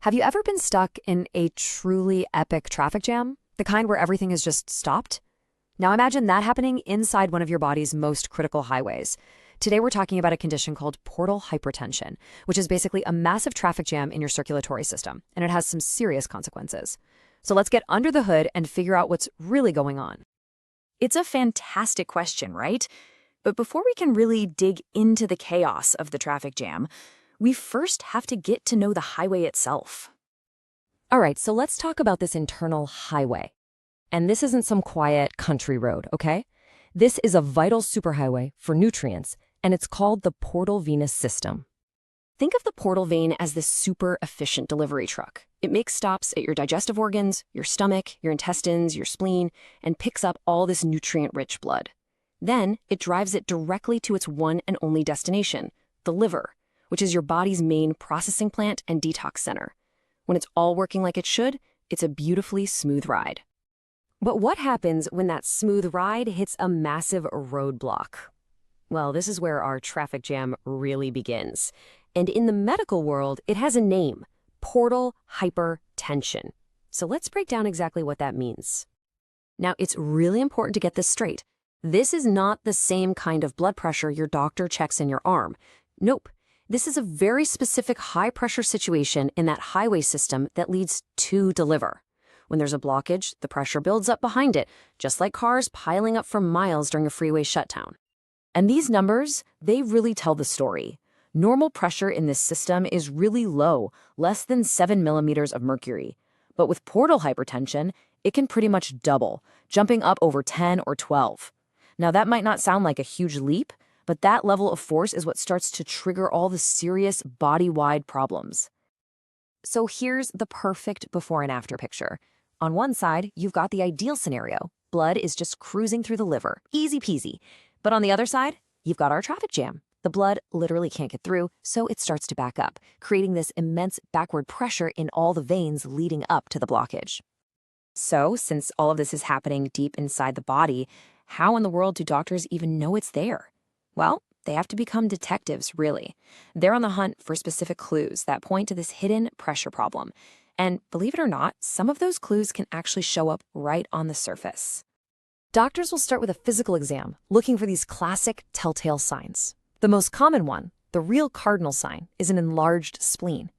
Have you ever been stuck in a truly epic traffic jam? The kind where everything has just stopped? Now imagine that happening inside one of your body's most critical highways. Today we're talking about a condition called portal hypertension, which is basically a massive traffic jam in your circulatory system, and it has some serious consequences. So let's get under the hood and figure out what's really going on. It's a fantastic question, right? But before we can really dig into the chaos of the traffic jam, we first have to get to know the highway itself. All right, so let's talk about this internal highway. And this isn't some quiet country road, okay? This is a vital superhighway for nutrients, and it's called the portal venous system. Think of the portal vein as this super efficient delivery truck. It makes stops at your digestive organs, your stomach, your intestines, your spleen, and picks up all this nutrient-rich blood. Then it drives it directly to its one and only destination, the liver, which is your body's main processing plant and detox center. When it's all working like it should, it's a beautifully smooth ride. But what happens when that smooth ride hits a massive roadblock? Well, this is where our traffic jam really begins. And in the medical world, it has a name, portal hypertension. So let's break down exactly what that means. Now, it's really important to get this straight. This is not the same kind of blood pressure your doctor checks in your arm. Nope. This is a very specific high-pressure situation in that highway system that leads to the liver. When there's a blockage, the pressure builds up behind it, just like cars piling up for miles during a freeway shutdown. And these numbers, they really tell the story. Normal pressure in this system is really low, less than 7 millimeters of mercury. But with portal hypertension, it can pretty much double, jumping up over 10 or 12. Now, that might not sound like a huge leap, but that level of force is what starts to trigger all the serious body-wide problems. So here's the perfect before and after picture. On one side, you've got the ideal scenario. Blood is just cruising through the liver, easy peasy. But on the other side, you've got our traffic jam. The blood literally can't get through, so it starts to back up, creating this immense backward pressure in all the veins leading up to the blockage. So, since all of this is happening deep inside the body, how in the world do doctors even know it's there? Well, they have to become detectives, really. They're on the hunt for specific clues that point to this hidden pressure problem. And believe it or not, some of those clues can actually show up right on the surface. Doctors will start with a physical exam, looking for these classic telltale signs. The most common one, the real cardinal sign, is an enlarged spleen.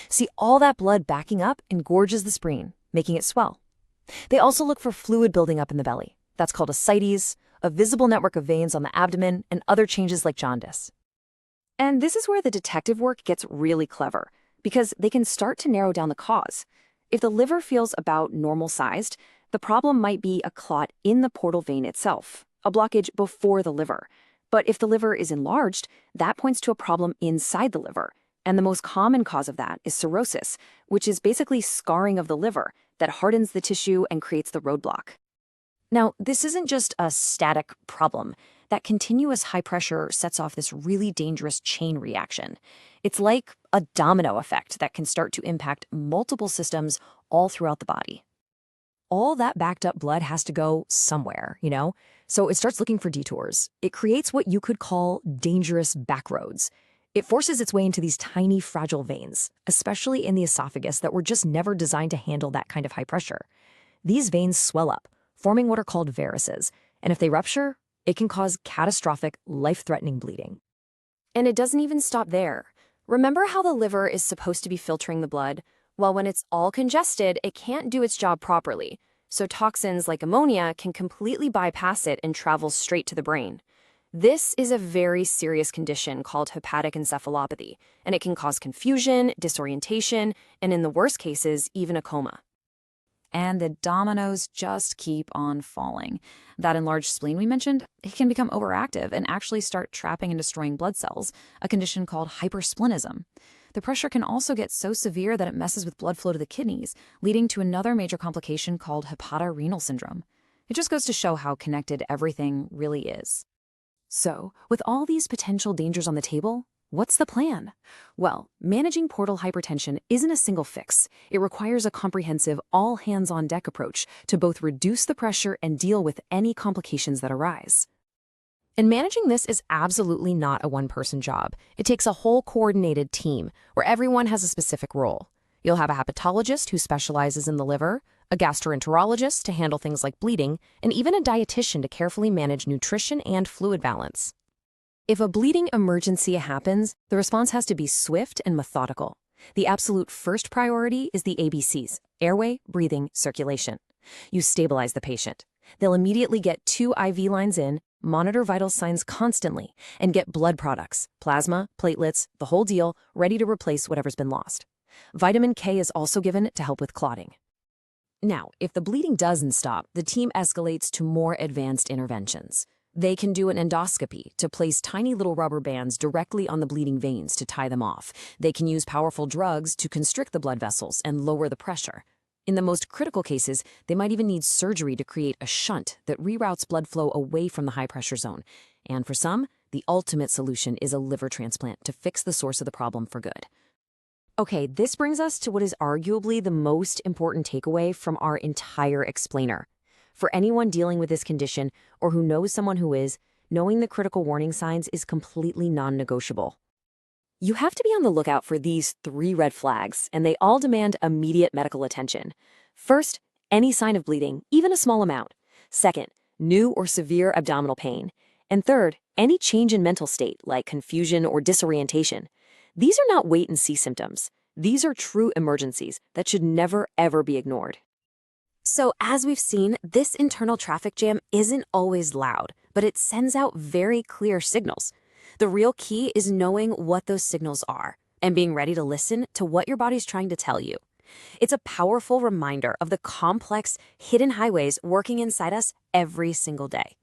See, all that blood backing up engorges the spleen, making it swell. They also look for fluid building up in the belly. That's called ascites, a visible network of veins on the abdomen, and other changes like jaundice. And this is where the detective work gets really clever, because they can start to narrow down the cause. If the liver feels about normal-sized, the problem might be a clot in the portal vein itself, a blockage before the liver. But if the liver is enlarged, that points to a problem inside the liver. And the most common cause of that is cirrhosis, which is basically scarring of the liver that hardens the tissue and creates the roadblock. Now, this isn't just a static problem. That continuous high pressure sets off this really dangerous chain reaction. It's like a domino effect that can start to impact multiple systems all throughout the body. All that backed up blood has to go somewhere, So it starts looking for detours. It creates what you could call dangerous backroads. It forces its way into these tiny, fragile veins, especially in the esophagus that were just never designed to handle that kind of high pressure. These veins swell up, forming what are called varices, and if they rupture, it can cause catastrophic, life-threatening bleeding. And it doesn't even stop there. Remember how the liver is supposed to be filtering the blood? Well, when it's all congested, it can't do its job properly. So toxins like ammonia can completely bypass it and travel straight to the brain. This is a very serious condition called hepatic encephalopathy, and it can cause confusion, disorientation, and in the worst cases, even a coma. And the dominoes just keep on falling. That enlarged spleen we mentioned, it can become overactive and actually start trapping and destroying blood cells, a condition called hypersplenism. The pressure can also get so severe that it messes with blood flow to the kidneys, leading to another major complication called hepatorenal syndrome. It just goes to show how connected everything really is. So, with all these potential dangers on the table, what's the plan? Well, managing portal hypertension isn't a single fix. It requires a comprehensive, all-hands-on-deck approach to both reduce the pressure and deal with any complications that arise. And managing this is absolutely not a one-person job. It takes a whole coordinated team where everyone has a specific role. You'll have a hepatologist who specializes in the liver, a gastroenterologist to handle things like bleeding, and even a dietitian to carefully manage nutrition and fluid balance. If a bleeding emergency happens, the response has to be swift and methodical. The absolute first priority is the ABCs: airway, breathing, circulation. You stabilize the patient. They'll immediately get 2 IV lines in, monitor vital signs constantly, and get blood products, plasma, platelets, the whole deal, ready to replace whatever's been lost. Vitamin K is also given to help with clotting. Now, if the bleeding doesn't stop, the team escalates to more advanced interventions. They can do an endoscopy to place tiny little rubber bands directly on the bleeding veins to tie them off. They can use powerful drugs to constrict the blood vessels and lower the pressure. In the most critical cases, they might even need surgery to create a shunt that reroutes blood flow away from the high-pressure zone. And for some, the ultimate solution is a liver transplant to fix the source of the problem for good. Okay, this brings us to what is arguably the most important takeaway from our entire explainer. For anyone dealing with this condition or who knows someone who is, knowing the critical warning signs is completely non-negotiable. You have to be on the lookout for these 3 red flags, and they all demand immediate medical attention. First, any sign of bleeding, even a small amount. Second, new or severe abdominal pain. And third, any change in mental state, like confusion or disorientation. These are not wait-and-see symptoms. These are true emergencies that should never, ever be ignored. So, as we've seen, this internal traffic jam isn't always loud, but it sends out very clear signals. The real key is knowing what those signals are and being ready to listen to what your body's trying to tell you. It's a powerful reminder of the complex, hidden highways working inside us every single day.